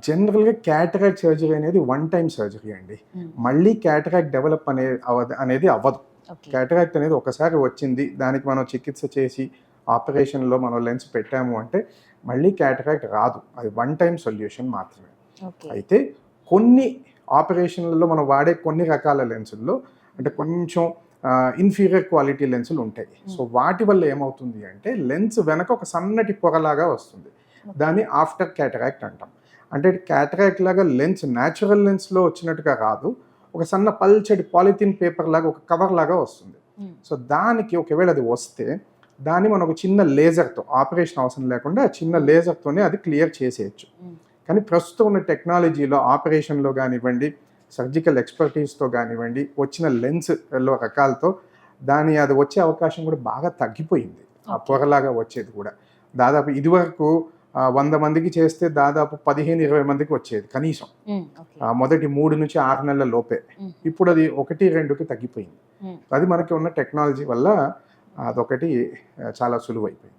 జనరల్గా cataract surgery అనేది one time surgery అండి. మళ్ళీ క్యాటరాక్ట్ డెవలప్ అనేది అవ్వదు. క్యాటరాక్ట్ అనేది ఒకసారి వచ్చింది, దానికి మనం చికిత్స చేసి ఆపరేషన్లో మనం లెన్స్ పెట్టాము అంటే మళ్ళీ క్యాటరాక్ట్ రాదు. అది వన్ టైం సొల్యూషన్ మాత్రమే. అయితే కొన్ని ఆపరేషన్లలో మనం వాడే కొన్ని రకాల లెన్సుల్లో అంటే కొంచెం ఇన్ఫీరియర్ క్వాలిటీ లెన్సులు ఉంటాయి. సో వాటి వల్ల ఏమవుతుంది అంటే లెన్స్ వెనక ఒక సన్నటి పొరలాగా వస్తుంది. దాన్ని ఆఫ్టర్ క్యాటరాక్ట్ అంటాం. అంటే క్యాటరాక్ట్ లాగా లెన్స్ న్యాచురల్ లెన్స్లో వచ్చినట్టుగా రాదు, ఒక సన్న పల్చడి పాలిథిన్ పేపర్ లాగా ఒక కవర్ లాగా వస్తుంది. సో దానికి ఒకవేళ అది వస్తే దాన్ని మనం ఒక చిన్న లేజర్తో, ఆపరేషన్ అవసరం లేకుండా చిన్న లేజర్తోనే అది క్లియర్ చేసేయచ్చు. కానీ ప్రస్తుతం ఉన్న టెక్నాలజీలో ఆపరేషన్లో కానివ్వండి, సర్జికల్ ఎక్స్పర్టీస్తో కానివ్వండి, వచ్చిన లెన్స్లో రకాలతో అది వచ్చే అవకాశం కూడా బాగా తగ్గిపోయింది. ఆ పొరలాగా వచ్చేది కూడా దాదాపు ఇదివరకు 100 మందికి చేస్తే దాదాపు 15-20 మందికి వచ్చేది కనీసం, మొదటి 3 నుంచి 6 నెలల లోపే. ఇప్పుడు అది 1-2కి తగ్గిపోయింది. అది మనకి ఉన్న టెక్నాలజీ వల్ల అదొకటి చాలా సులువైపోయింది.